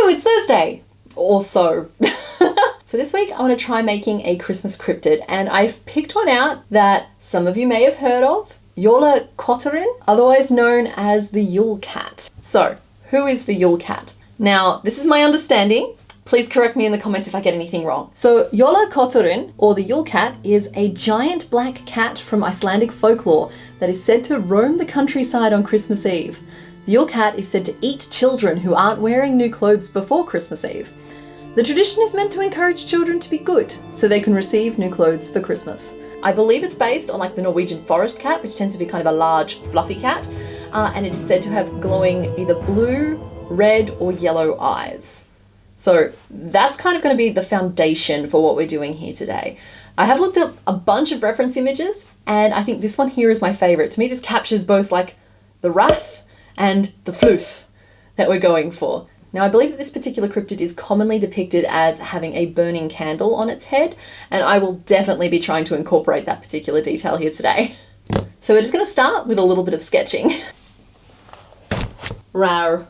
it's Thursday! Or so. So this week I want to try making a Christmas cryptid, and I've picked one out that some of you may have heard of. Jólakötturinn, otherwise known as the Yule Cat. So, who is the Yule Cat? Now, this is my understanding. Please correct me in the comments if I get anything wrong. So, Jólakötturinn, or the Yule Cat, is a giant black cat from Icelandic folklore that is said to roam the countryside on Christmas Eve. The Yule Cat is said to eat children who aren't wearing new clothes before Christmas Eve. The tradition is meant to encourage children to be good, so they can receive new clothes for Christmas. I believe it's based on like the Norwegian forest cat, which tends to be kind of a large, fluffy cat, and it is said to have glowing either blue, red, or yellow eyes. So that's kind of going to be the foundation for what we're doing here today. I have looked up a bunch of reference images, and I think this one here is my favorite. To me, this captures both like the wrath and the floof that we're going for. Now, I believe that this particular cryptid is commonly depicted as having a burning candle on its head, and I will definitely be trying to incorporate that particular detail here today. So we're just going to start with a little bit of sketching. Rawr.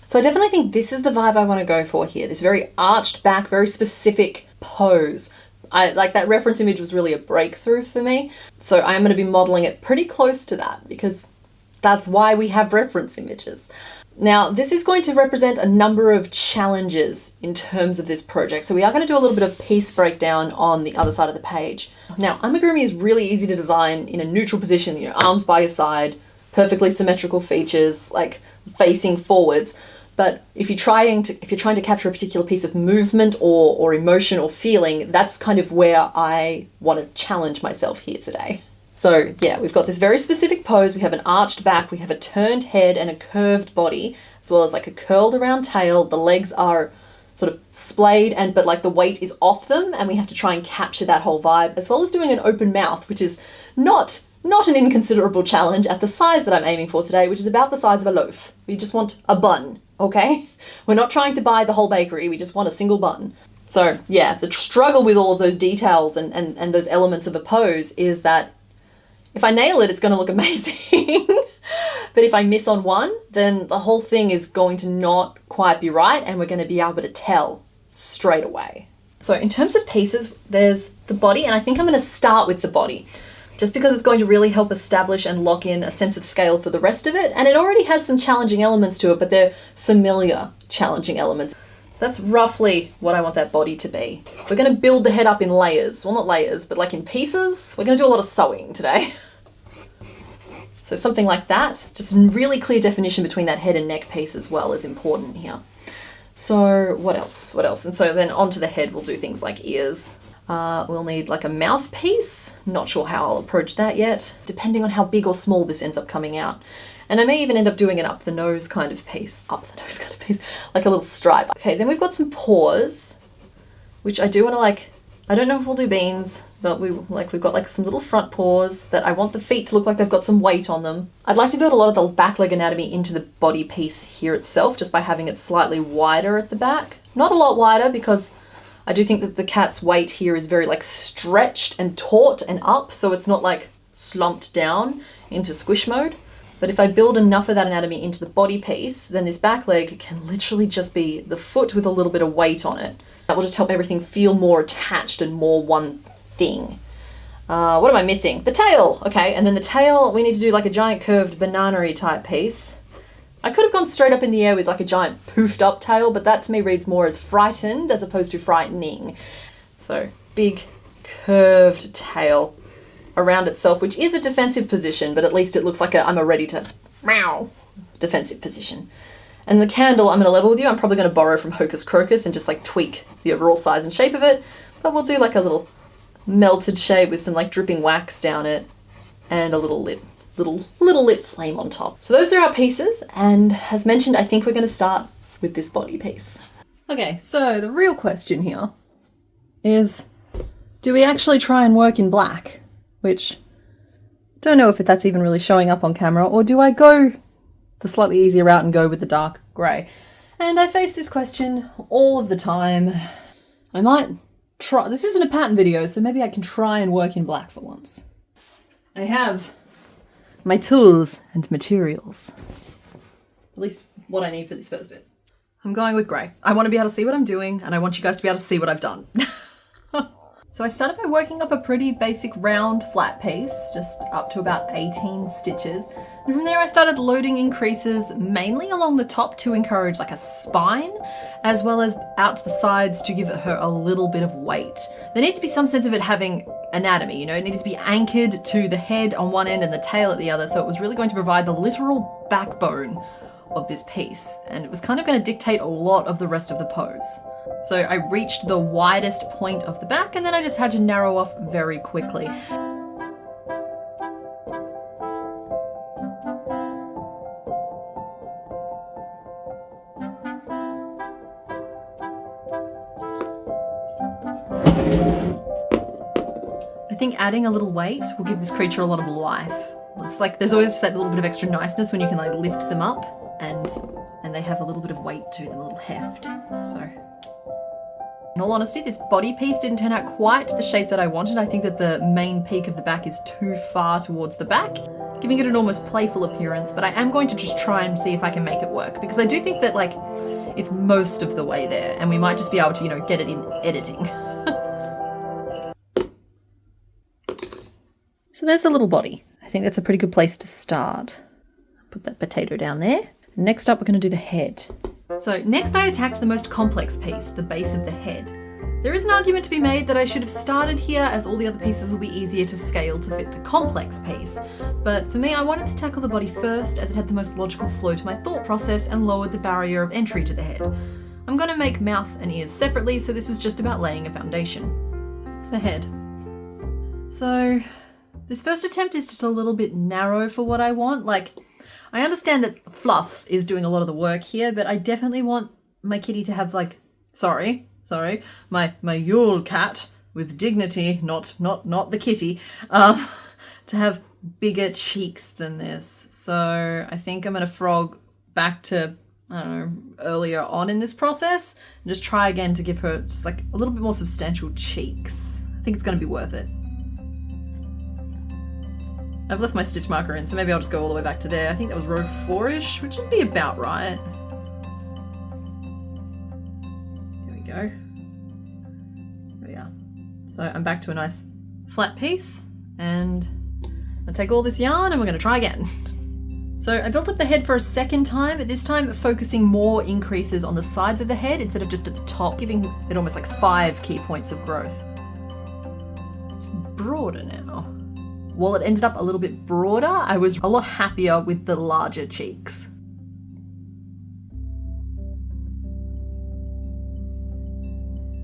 So I definitely think this is the vibe I want to go for here. This very arched back, very specific pose. I like that reference image was really a breakthrough for me. So I'm going to be modeling it pretty close to that because that's why we have reference images. Now, this is going to represent a number of challenges in terms of this project. So we are going to do a little bit of piece breakdown on the other side of the page. Now, amigurumi is really easy to design in a neutral position, you know, arms by your side, perfectly symmetrical features, like facing forwards. But if you're trying to capture a particular piece of movement or emotion or feeling, that's kind of where I want to challenge myself here today. So yeah, we've got this very specific pose. We have an arched back, we have a turned head and a curved body, as well as like a curled around tail. The legs are sort of splayed but like the weight is off them, and we have to try and capture that whole vibe, as well as doing an open mouth, which is not an inconsiderable challenge at the size that I'm aiming for today, which is about the size of a loaf. We just want a bun. Okay? We're not trying to buy the whole bakery, we just want a single bun. So yeah, the struggle with all of those details and those elements of a pose is that if I nail it, it's going to look amazing. But if I miss on one, then the whole thing is going to not quite be right, and we're going to be able to tell straight away. So in terms of pieces, there's the body, and I think I'm going to start with the body, just because it's going to really help establish and lock in a sense of scale for the rest of it. And it already has some challenging elements to it, but they're familiar challenging elements. So that's roughly what I want that body to be. We're going to build the head up in layers. Well, not layers, but like in pieces. We're going to do a lot of sewing today. So something like that. Just really clear definition between that head and neck piece as well is important here. So what else? What else? And so then onto the head, we'll do things like ears. We'll need like a mouthpiece. Not sure how I'll approach that yet, depending on how big or small this ends up coming out. And I may even end up doing an up the nose kind of piece, like a little stripe. Okay, then we've got some paws, which I do want to I don't know if we'll do beans, but we've got like some little front paws that I want the feet to look like they've got some weight on them. I'd like to build a lot of the back leg anatomy into the body piece here itself, just by having it slightly wider at the back. Not a lot wider, because I do think that the cat's weight here is very like stretched and taut and up, so it's not like slumped down into squish mode. But if I build enough of that anatomy into the body piece, then this back leg can literally just be the foot with a little bit of weight on it. That will just help everything feel more attached and more one thing. What am I missing? The tail! Okay, and then the tail, we need to do like a giant curved banana-y type piece. I could have gone straight up in the air with like a giant poofed up tail, but that to me reads more as frightened as opposed to frightening. So big curved tail around itself, which is a defensive position, but at least it looks like I'm a ready to meow defensive position. And the candle, I'm going to level with you, I'm probably going to borrow from Hocus Crocus and just like tweak the overall size and shape of it, but we'll do like a little melted shape with some like dripping wax down it and a little lit flame on top. So those are our pieces, and as mentioned, I think we're going to start with this body piece. Okay, so the real question here is, do we actually try and work in black? Which, don't know if that's even really showing up on camera, or do I go the slightly easier route and go with the dark grey? And I face this question all of the time. I might try, this isn't a pattern video, so maybe I can try and work in black for once. I have my tools and materials. At least what I need for this first bit. I'm going with grey. I want to be able to see what I'm doing, and I want you guys to be able to see what I've done. So I started by working up a pretty basic round flat piece, just up to about 18 stitches. And from there I started loading increases mainly along the top to encourage like a spine, as well as out to the sides to give her a little bit of weight. There needs to be some sense of it having anatomy, you know, it needed to be anchored to the head on one end and the tail at the other, so it was really going to provide the literal backbone of this piece, and it was kind of going to dictate a lot of the rest of the pose. So I reached the widest point of the back, and then I just had to narrow off very quickly. I think adding a little weight will give this creature a lot of life. It's like there's always that little bit of extra niceness when you can like lift them up and they have a little bit of weight to them, a little heft. So in all honesty, this body piece didn't turn out quite the shape that I wanted. I think that the main peak of the back is too far towards the back, giving it an almost playful appearance, but I am going to just try and see if I can make it work, because I do think that like it's most of the way there, and we might just be able to, you know, get it in editing. So there's the little body. I think that's a pretty good place to start. Put that potato down there. Next up, we're going to do the head. So next I attacked the most complex piece, the base of the head. There is an argument to be made that I should have started here, as all the other pieces will be easier to scale to fit the complex piece. But for me, I wanted to tackle the body first, as it had the most logical flow to my thought process and lowered the barrier of entry to the head. I'm going to make mouth and ears separately, so this was just about laying a foundation. So that's the head. So this first attempt is just a little bit narrow for what I want. Like, I understand that fluff is doing a lot of the work here, but I definitely want my kitty to have like, my Yule Cat with dignity, not the kitty, to have bigger cheeks than this. So I think I'm gonna frog back to, I don't know, earlier on in this process and just try again to give her just like a little bit more substantial cheeks. I think it's gonna be worth it. I've left my stitch marker in, so maybe I'll just go all the way back to there. I think that was row 4-ish, which would be about right. There we go. There we are. So I'm back to a nice flat piece, and I'll take all this yarn and we're going to try again. So I built up the head for a second time, but this time focusing more increases on the sides of the head instead of just at the top, giving it almost like 5 key points of growth. It's broader now. While it ended up a little bit broader, I was a lot happier with the larger cheeks.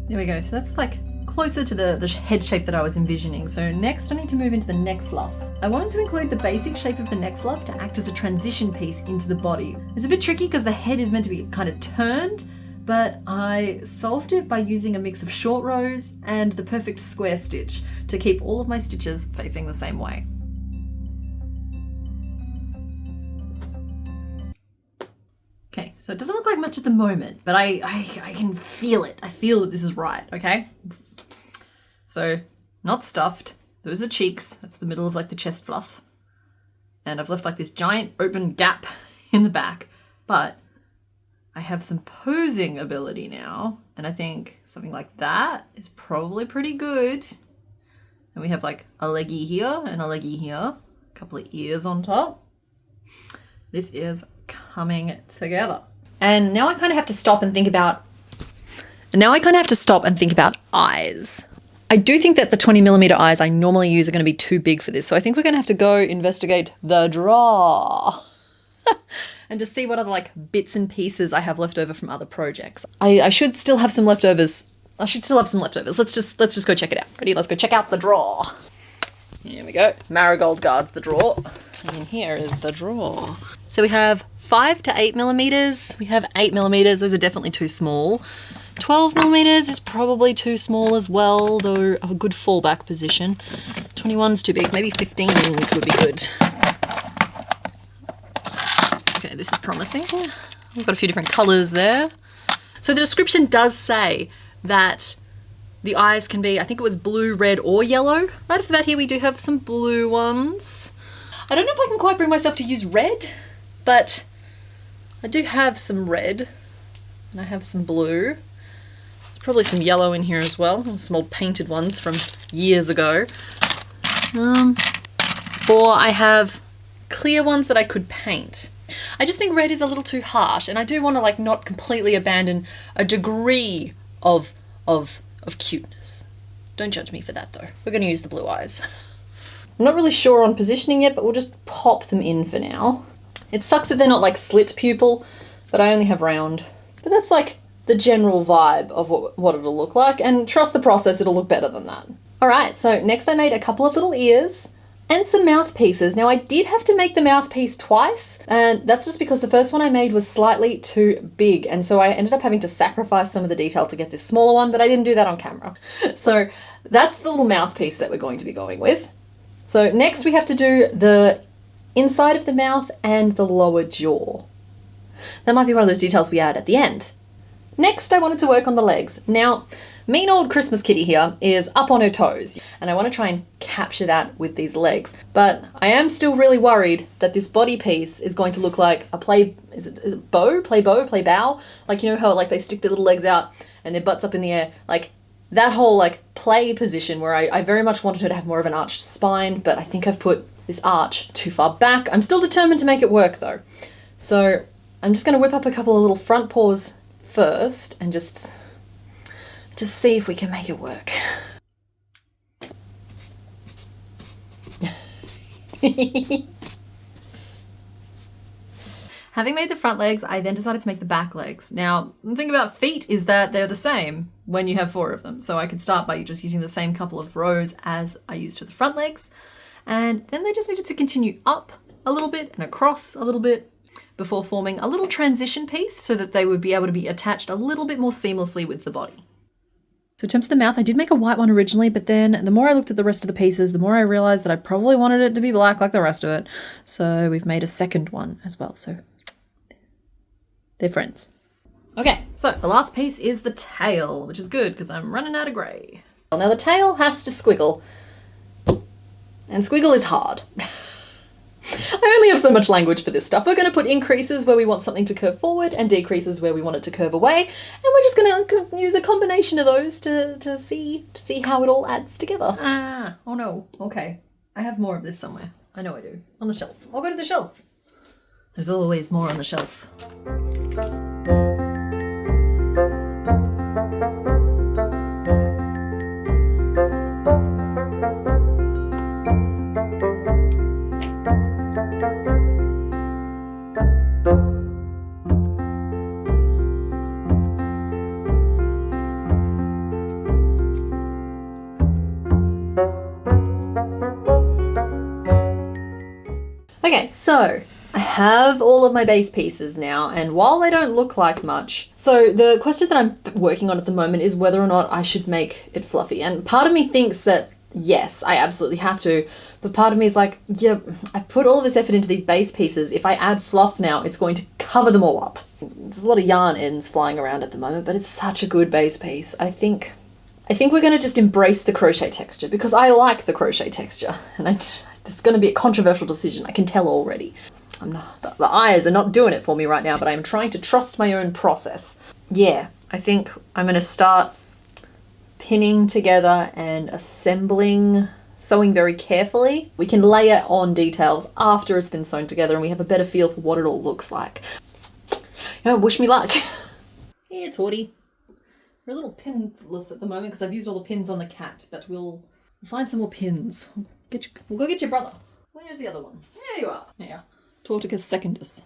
There we go, so that's like closer to the head shape that I was envisioning. So next I need to move into the neck fluff. I wanted to include the basic shape of the neck fluff to act as a transition piece into the body. It's a bit tricky because the head is meant to be kind of turned, but I solved it by using a mix of short rows and the perfect square stitch to keep all of my stitches facing the same way. Okay, so it doesn't look like much at the moment, but I can feel it. I feel that this is right, okay? So, not stuffed. Those are cheeks. That's the middle of like the chest fluff. And I've left like this giant open gap in the back, but I have some posing ability now, and I think something like that is probably pretty good. And we have like a leggy here and a leggy here, a couple of ears on top. This is coming together. And now I kind of have to stop and think about eyes. I do think that the 20mm eyes I normally use are going to be too big for this, so I think we're going to have to go investigate the drawer. And just see what other like bits and pieces I have left over from other projects. I should still have some leftovers I should still have some leftovers. Let's just go check it out. Ready? Let's go check out the drawer. Here we go. Marigold guards the drawer. And in here is the drawer. So we have 5 to 8 millimeters. We have 8 millimeters. Those are definitely too small. 12 millimeters is probably too small as well, though a good fallback position. 21's too big. Maybe 15s would be good. Okay, this is promising. We've got a few different colors there. So the description does say that the eyes can be, I think it was blue, red, or yellow. Right off the bat here, we do have some blue ones. I don't know if I can quite bring myself to use red, but I do have some red and I have some blue. There's probably some yellow in here as well, some old painted ones from years ago. Or I have clear ones that I could paint. I just think red is a little too harsh, and I do want to like not completely abandon a degree of cuteness. Don't judge me for that though. We're going to use the blue eyes. I'm not really sure on positioning yet, but we'll just pop them in for now. It sucks that they're not like slit pupil, but I only have round. But that's like the general vibe of what it'll look like, and trust the process, it'll look better than that. All right, so next I made a couple of little ears and some mouthpieces. Now I did have to make the mouthpiece twice, and that's just because the first one I made was slightly too big, and so I ended up having to sacrifice some of the detail to get this smaller one, but I didn't do that on camera. So that's the little mouthpiece that we're going to be going with. So next we have to do the inside of the mouth and the lower jaw. That might be one of those details we add at the end. Next I wanted to work on the legs. Now, mean old Christmas kitty here is up on her toes, and I want to try and capture that with these legs. But I am still really worried that this body piece is going to look like a play bow? Play bow? Like, you know how like they stick their little legs out and their butts up in the air? Like that whole like play position where I very much wanted her to have more of an arched spine, but I think I've put this arch too far back. I'm still determined to make it work though. So I'm just going to whip up a couple of little front paws first and just see if we can make it work. Having made the front legs, I then decided to make the back legs. Now, the thing about feet is that they're the same when you have 4 of them. So I could start by just using the same couple of rows as I used for the front legs. And then they just needed to continue up a little bit and across a little bit before forming a little transition piece so that they would be able to be attached a little bit more seamlessly with the body. So in terms of the mouth, I did make a white one originally, but then the more I looked at the rest of the pieces, the more I realized that I probably wanted it to be black like the rest of it. So we've made a second one as well. So they're friends. Okay, so the last piece is the tail, which is good because I'm running out of grey. Now the tail has to squiggle, and squiggle is hard. I only have so much language for this stuff. We're going to put increases where we want something to curve forward and decreases where we want it to curve away. And we're just going to use a combination of those to see how it all adds together. Oh no. Okay. I have more of this somewhere. I know I do. On the shelf. I'll go to the shelf. There's always more on the shelf. Okay, so I have all of my base pieces now, and while they don't look like much, so the question that I'm working on at the moment is whether or not I should make it fluffy. And part of me thinks that yes, I absolutely have to, but part of me is like, yeah, I put all this effort into these base pieces. If I add fluff now, it's going to cover them all up. There's a lot of yarn ends flying around at the moment, but it's such a good base piece. I think we're going to just embrace the crochet texture because I like the crochet texture, and this is going to be a controversial decision. I can tell already. The eyes are not doing it for me right now, but I'm trying to trust my own process. Yeah, I think I'm going to start pinning together and assembling, sewing very carefully. We can layer on details after it's been sewn together and we have a better feel for what it all looks like. Wish me luck. Yeah, Torty. We're a little pinless at the moment because I've used all the pins on the cat, but we'll find some more pins. We'll go get your brother. Where's the other one? There you are. Yeah. Torticus secundus.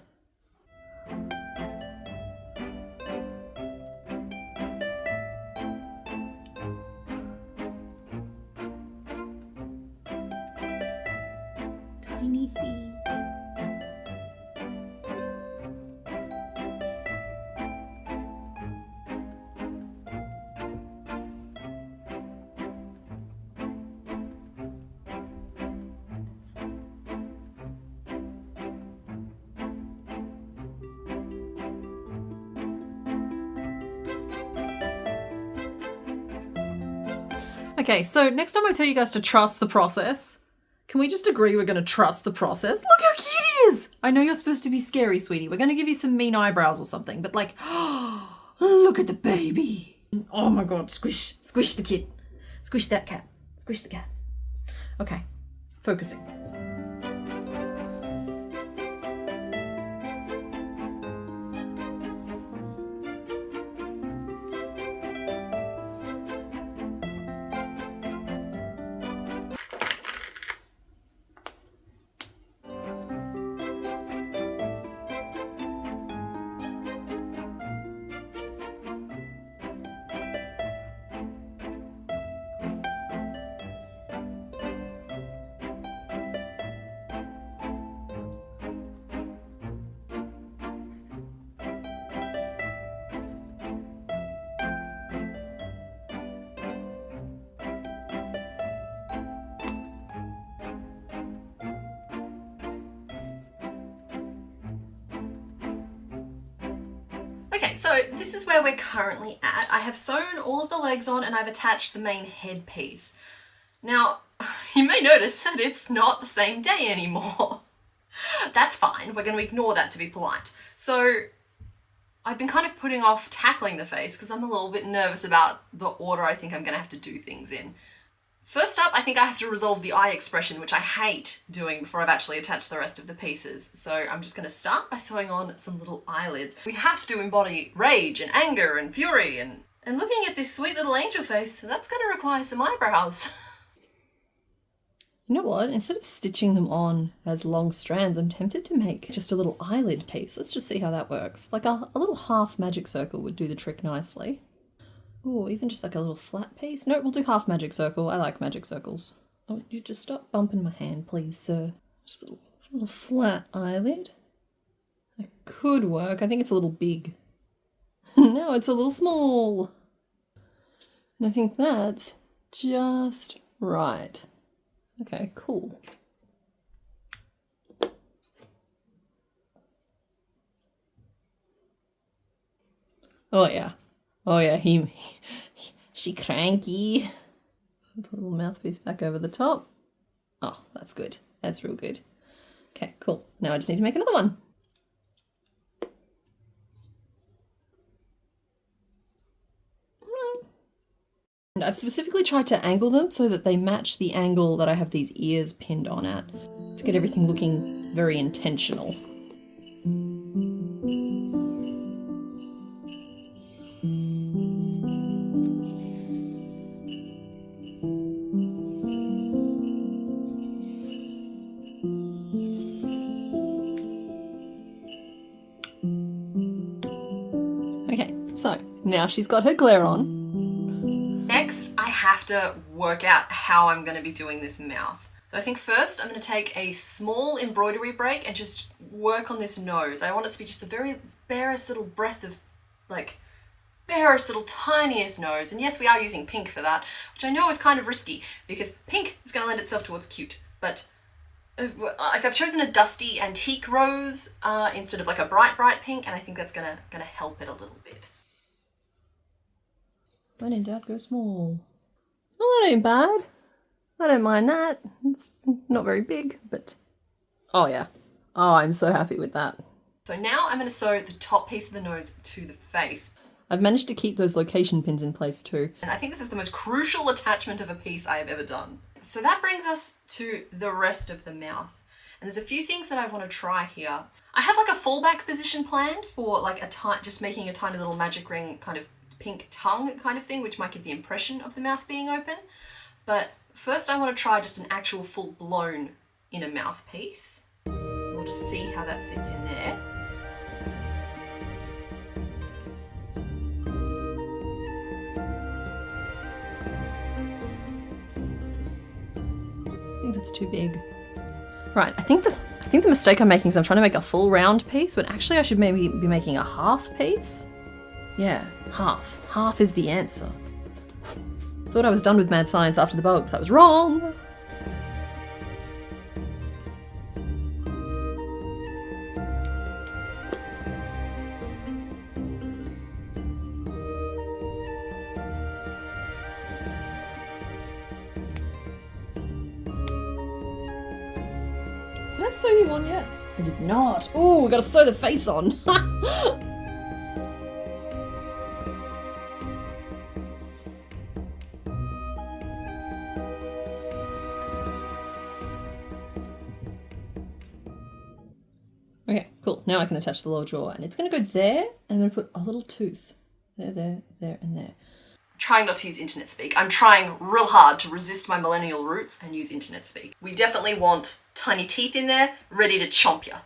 Okay, so next time I tell you guys to trust the process, can we just agree we're going to trust the process? Look how cute he is! I know you're supposed to be scary, sweetie. We're going to give you some mean eyebrows or something, but like, look at the baby. Oh my god, squish. Squish the kid. Squish that cat. Squish the cat. Okay, focusing. Okay, so this is where we're currently at. I have sewn all of the legs on and I've attached the main headpiece. Now, you may notice that it's not the same day anymore. That's fine, we're going to ignore that to be polite. So I've been kind of putting off tackling the face because I'm a little bit nervous about the order I think I'm going to have to do things in. First up, I think I have to resolve the eye expression, which I hate doing before I've actually attached the rest of the pieces. So I'm just going to start by sewing on some little eyelids. We have to embody rage and anger and fury and looking at this sweet little angel face, that's going to require some eyebrows. You know what? Instead of stitching them on as long strands, I'm tempted to make just a little eyelid piece. Let's just see how that works. Like a little half magic circle would do the trick nicely. Oh, even just like a little flat piece. No, we'll do half magic circle. I like magic circles. Oh, you just stop bumping my hand, please, sir. Just a little flat eyelid. That could work. I think it's a little big. No, it's a little small. And I think that's just right. Okay, cool. Oh yeah. Oh yeah, she cranky. Put a little mouthpiece back over the top. Oh, that's good. That's real good. Okay, cool. Now I just need to make another one. And I've specifically tried to angle them so that they match the angle that I have these ears pinned on at, to get everything looking very intentional. Okay, so now she's got her glare on. Next, I have to work out how I'm going to be doing this mouth. So I think first I'm going to take a small embroidery break and just work on this nose. I want it to be just the very barest little breath of, like, barest little tiniest nose. And yes, we are using pink for that, which I know is kind of risky because pink is going to lend itself towards cute. But like I've chosen a dusty antique rose instead of like a bright pink, and I think that's gonna help it a little bit. When in doubt, go small. Oh, that ain't bad. I don't mind that. It's not very big, but... Oh, yeah. Oh, I'm so happy with that. So now I'm going to sew the top piece of the nose to the face. I've managed to keep those location pins in place too. And I think this is the most crucial attachment of a piece I have ever done. So that brings us to the rest of the mouth. And there's a few things that I want to try here. I have like a fallback position planned for like just making a tiny little magic ring kind of pink tongue kind of thing, which might give the impression of the mouth being open. But first I want to try just an actual full-blown inner mouth piece. We'll just see how that fits in there. I think that's too big. Right, I think the mistake I'm making is I'm trying to make a full round piece, when actually I should maybe be making a half piece. Yeah, half. Half is the answer. Thought I was done with mad science after the bugs. I was wrong! I sew you on yet? I did not. Oh, we gotta sew the face on. Okay, cool. Now I can attach the lower jaw, and it's going to go there, and I'm going to put a little tooth. There, and there. Trying not to use internet speak. I'm trying real hard to resist my millennial roots and use internet speak. We definitely want tiny teeth in there, ready to chomp ya.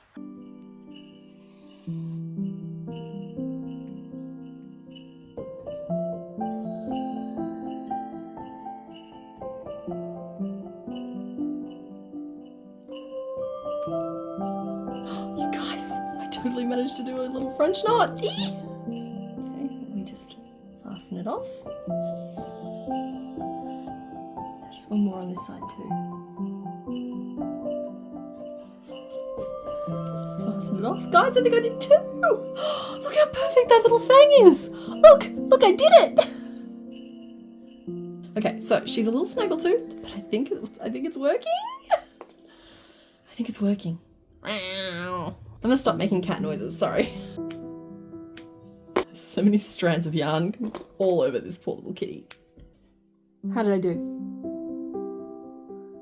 Totally managed to do a little French knot. Okay, let me just fasten it off. Just one more on this side too. Fasten it off. Guys, I think I did two. Look how perfect that little fang is. Look, I did it. Okay, so she's a little snaggletooth, but I think it's working. I think it's working. I'm gonna stop making cat noises, sorry. So many strands of yarn all over this poor little kitty. How did I do?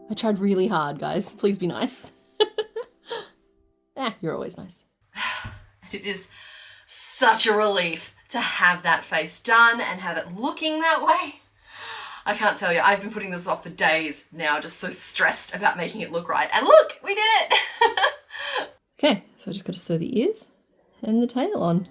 I tried really hard, guys. Please be nice. You're always nice. And it is such a relief to have that face done and have it looking that way. I can't tell you, I've been putting this off for days now, just so stressed about making it look right. And look, we did it! Okay, so I just got to sew the ears and the tail on.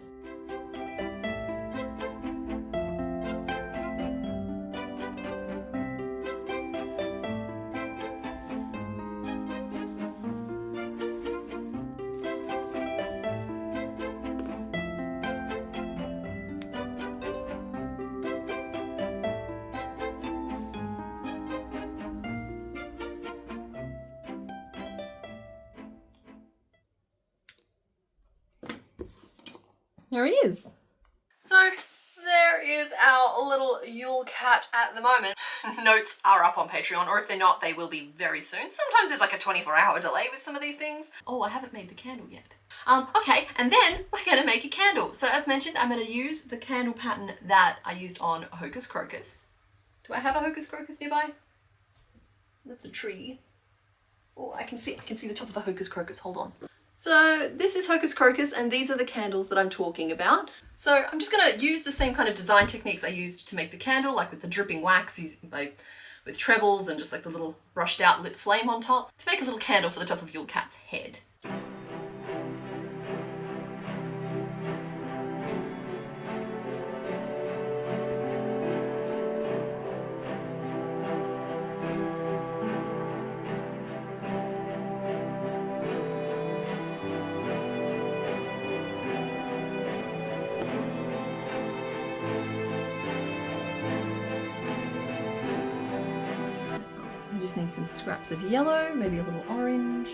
There he is. So there is our little Yule Cat at the moment. Notes are up on Patreon, or if they're not, they will be very soon. Sometimes there's like a 24-hour delay with some of these things. Oh, I haven't made the candle yet. Okay, and then we're gonna make a candle. So as mentioned, I'm gonna use the candle pattern that I used on Hocus Crocus. Do I have a Hocus Crocus nearby? That's a tree. Oh, I can see the top of a Hocus Crocus, hold on. So this is Hocus Crocus, and these are the candles that I'm talking about. So I'm just gonna use the same kind of design techniques I used to make the candle, like with the dripping wax, with trebles and just like the little brushed out lit flame on top, to make a little candle for the top of Yule Cat's head. Just need some scraps of yellow, maybe a little orange.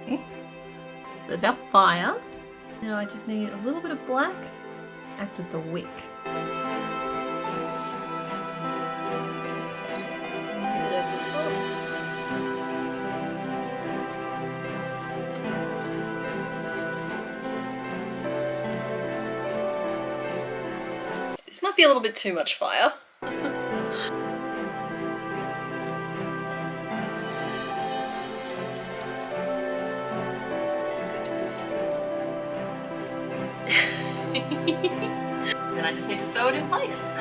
Okay, so there's our fire. Now I just need a little bit of black, act as the wick. This might be a little bit too much fire. Then I just need to sew it in place.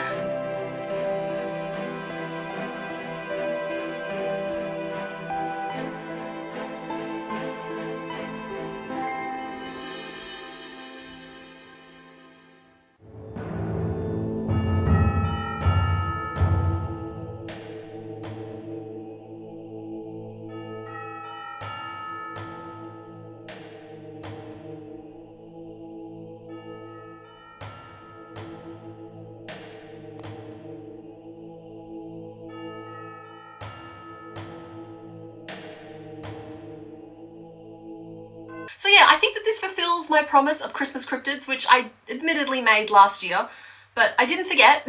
So yeah, I think that this fulfills my promise of Christmas cryptids, which I admittedly made last year, but I didn't forget.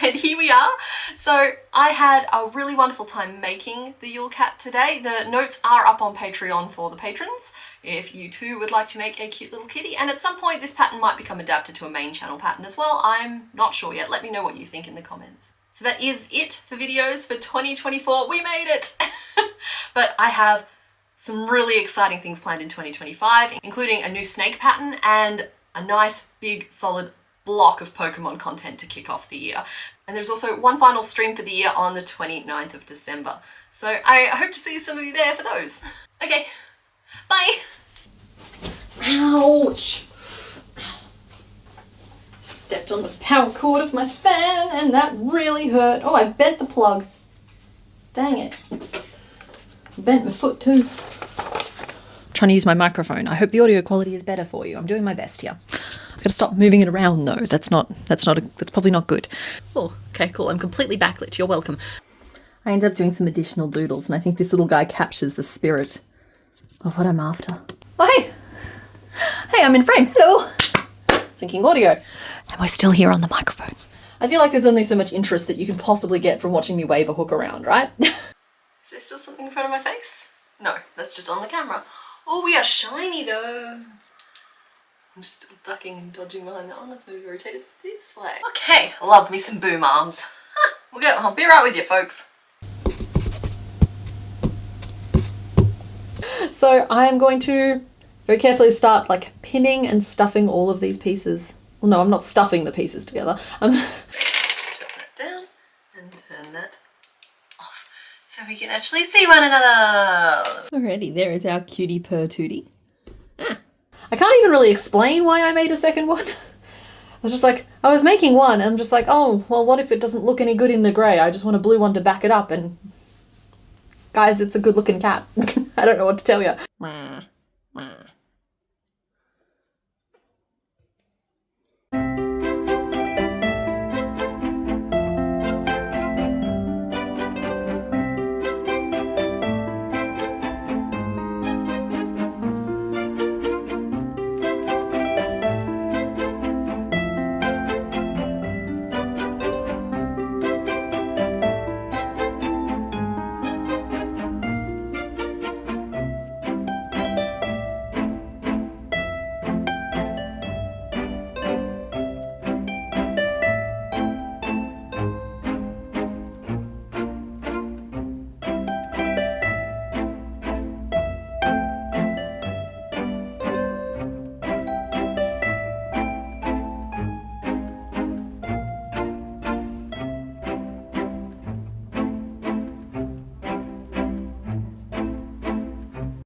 And here we are. So I had a really wonderful time making the Yule Cat today. The notes are up on Patreon for the patrons if you too would like to make a cute little kitty. And at some point this pattern might become adapted to a main channel pattern as well. I'm not sure yet. Let me know what you think in the comments. So that is it for videos for 2024. We made it! But I have some really exciting things planned in 2025, including a new snake pattern and a nice big solid block of Pokemon content to kick off the year. And there's also one final stream for the year on the 29th of December. So I hope to see some of you there for those. Okay, bye! Ouch! Stepped on the power cord of my fan and that really hurt. Oh, I bent the plug. Dang it. Bent my foot too. Trying to use my microphone. I hope the audio quality is better for you. I'm doing my best here. I've got to stop moving it around though. That's probably not good. Oh, okay, cool. I'm completely backlit. You're welcome. I ended up doing some additional doodles and I think this little guy captures the spirit of what I'm after. Oh, hey. Hey, I'm in frame. Hello. Syncing audio. And we're still here on the microphone. I feel like there's only so much interest that you can possibly get from watching me wave a hook around, right? Is there still something in front of my face? No, that's just on the camera. Oh, we are shiny though. I'm just still ducking and dodging behind that one. Let's move rotated this way. Okay, love me some boom arms. I'll be right with you folks. So I am going to very carefully start like pinning and stuffing all of these pieces. Well, no, I'm not stuffing the pieces together. Let's just turn that down and turn that off so we can actually see one another. Alrighty, there is our cutie purr tootie. I can't even really explain why I made a second one. I was just like, I was making one and I'm just like, oh, well, what if it doesn't look any good in the grey? I just want a blue one to back it up and guys, it's a good looking cat. I don't know what to tell you.